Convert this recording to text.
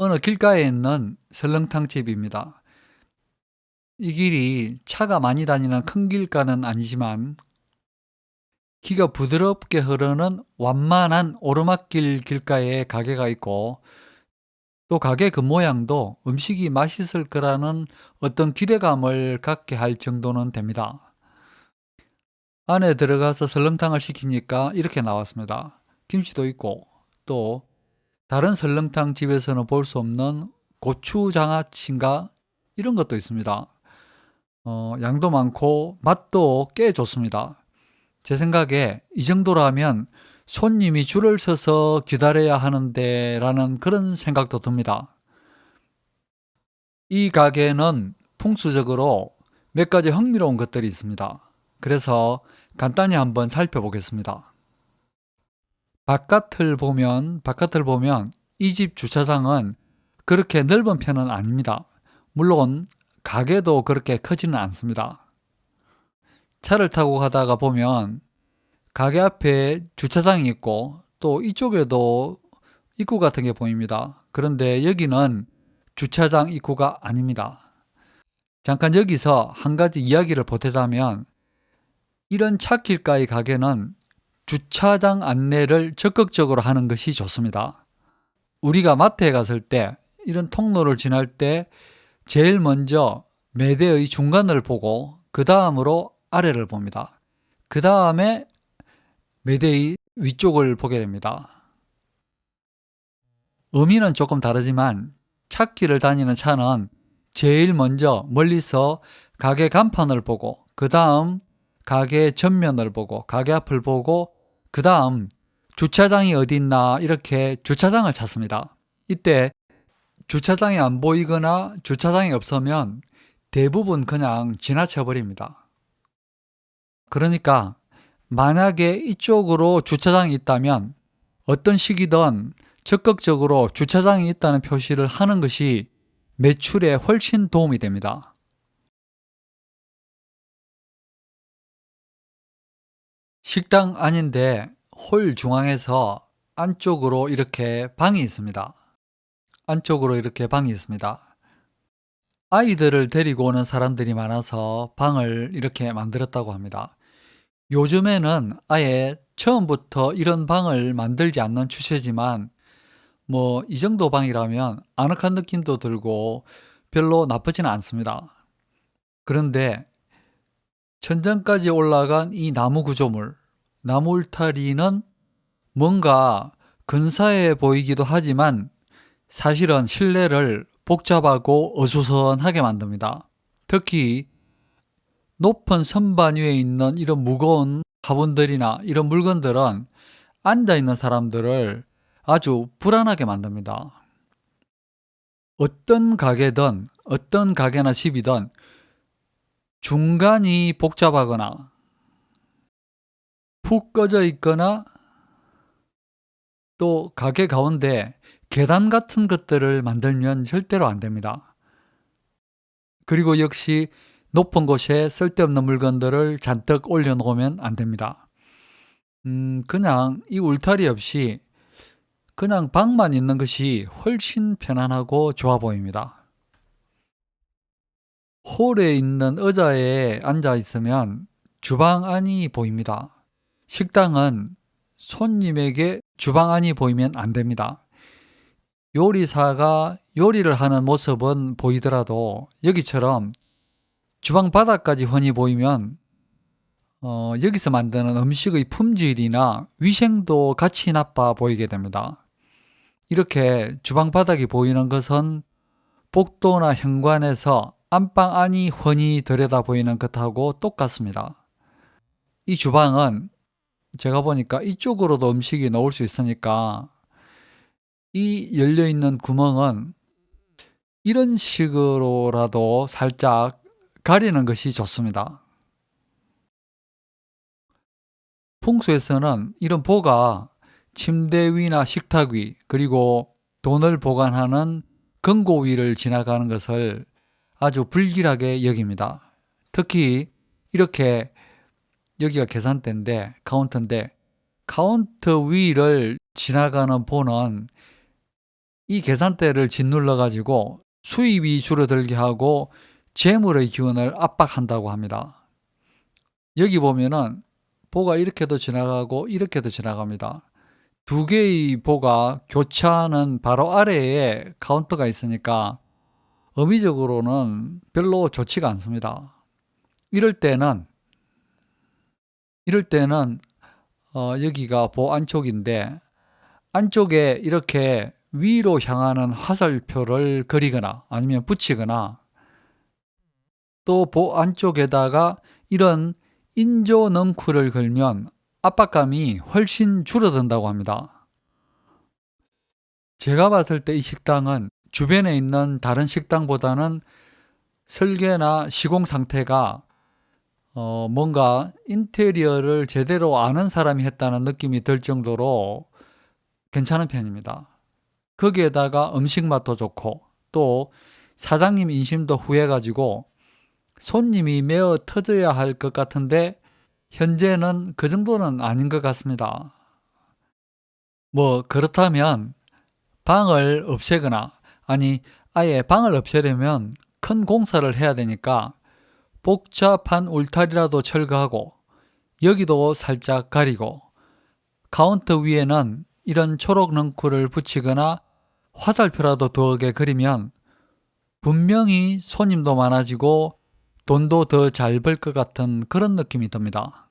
어느 길가에 있는 설렁탕집입니다. 이 길이 차가 많이 다니는 큰 길가는 아니지만 기가 부드럽게 흐르는 완만한 오르막길 길가에 가게가 있고, 또 가게 그 모양도 음식이 맛있을 거라는 어떤 기대감을 갖게 할 정도는 됩니다. 안에 들어가서 설렁탕을 시키니까 이렇게 나왔습니다. 김치도 있고, 또 다른 설렁탕 집에서는 볼 수 없는 고추장아찌인가 이런 것도 있습니다. 양도 많고 맛도 꽤 좋습니다. 제 생각에 이 정도라면 손님이 줄을 서서 기다려야 하는데 라는 그런 생각도 듭니다. 이 가게는 풍수적으로 몇 가지 흥미로운 것들이 있습니다. 그래서 간단히 한번 살펴보겠습니다. 바깥을 보면 이 집 주차장은 그렇게 넓은 편은 아닙니다. 물론 가게도 그렇게 크지는 않습니다. 차를 타고 가다가 보면 가게 앞에 주차장이 있고, 또 이쪽에도 입구 같은 게 보입니다. 그런데 여기는 주차장 입구가 아닙니다. 잠깐 여기서 한 가지 이야기를 보태자면, 이런 차길가의 가게는 주차장 안내를 적극적으로 하는 것이 좋습니다. 우리가 마트에 갔을 때, 이런 통로를 지날 때 제일 먼저 매대의 중간을 보고 그 다음으로 아래를 봅니다. 그 다음에 매대의 위쪽을 보게 됩니다. 의미는 조금 다르지만 찾기를 다니는 차는 제일 먼저 멀리서 가게 간판을 보고, 그 다음 가게 전면을 보고, 가게 앞을 보고, 그 다음 주차장이 어디 있나 이렇게 주차장을 찾습니다. 이때 주차장이 안 보이거나 주차장이 없으면 대부분 그냥 지나쳐 버립니다. 그러니까 만약에 이쪽으로 주차장이 있다면 어떤 시기든 적극적으로 주차장이 있다는 표시를 하는 것이 매출에 훨씬 도움이 됩니다. 식당 안인데 홀 중앙에서 안쪽으로 이렇게 방이 있습니다. 안쪽으로 이렇게 방이 있습니다. 아이들을 데리고 오는 사람들이 많아서 방을 이렇게 만들었다고 합니다. 요즘에는 아예 처음부터 이런 방을 만들지 않는 추세지만, 뭐 이 정도 방이라면 아늑한 느낌도 들고 별로 나쁘지는 않습니다. 그런데 천장까지 올라간 이 나무 구조물, 나무 울타리는 뭔가 근사해 보이기도 하지만 사실은 실내를 복잡하고 어수선하게 만듭니다. 특히 높은 선반 위에 있는 이런 무거운 화분들이나 이런 물건들은 앉아있는 사람들을 아주 불안하게 만듭니다. 어떤 가게나 집이든 중간이 복잡하거나 푹 꺼져 있거나, 또 가게 가운데 계단 같은 것들을 만들면 절대로 안 됩니다. 그리고 역시 높은 곳에 쓸데없는 물건들을 잔뜩 올려놓으면 안 됩니다. 그냥 이 울타리 없이 그냥 방만 있는 것이 훨씬 편안하고 좋아 보입니다. 홀에 있는 의자에 앉아 있으면 주방 안이 보입니다. 식당은 손님에게 주방 안이 보이면 안 됩니다. 요리사가 요리를 하는 모습은 보이더라도 여기처럼 주방 바닥까지 훤히 보이면 여기서 만드는 음식의 품질이나 위생도 같이 나빠 보이게 됩니다. 이렇게 주방 바닥이 보이는 것은 복도나 현관에서 안방 안이 훤히 들여다 보이는 것하고 똑같습니다. 이 주방은 제가 보니까 이쪽으로도 음식이 넣을 수 있으니까 이 열려있는 구멍은 이런 식으로라도 살짝 가리는 것이 좋습니다. 풍수에서는 이런 보가 침대 위나 식탁 위, 그리고 돈을 보관하는 금고 위를 지나가는 것을 아주 불길하게 여깁니다. 특히 이렇게 여기가 계산대인데, 카운터인데, 카운터 위를 지나가는 보는 이 계산대를 짓눌러 가지고 수입이 줄어들게 하고 재물의 기운을 압박한다고 합니다. 여기 보면은 보가 이렇게도 지나가고 이렇게도 지나갑니다. 두 개의 보가 교차하는 바로 아래에 카운터가 있으니까 의미적으로는 별로 좋지가 않습니다. 이럴 때는 여기가 보 안쪽인데 안쪽에 이렇게 위로 향하는 화살표를 그리거나 아니면 붙이거나 또 보 안쪽에다가 이런 인조 넝쿨을 걸면 압박감이 훨씬 줄어든다고 합니다. 제가 봤을 때 이 식당은 주변에 있는 다른 식당보다는 설계나 시공 상태가 뭔가 인테리어를 제대로 아는 사람이 했다는 느낌이 들 정도로 괜찮은 편입니다. 거기에다가 음식 맛도 좋고 또 사장님 인심도 후해가지고 손님이 메어 터져야 할 것 같은데 현재는 그 정도는 아닌 것 같습니다. 뭐 그렇다면 방을 없애거나 아니 아예 방을 없애려면 큰 공사를 해야 되니까 복잡한 울타리라도 철거하고 여기도 살짝 가리고 카운터 위에는 이런 초록 넝쿨을 붙이거나 화살표라도 두게 그리면 분명히 손님도 많아지고 돈도 더 잘 벌 것 같은 그런 느낌이 듭니다.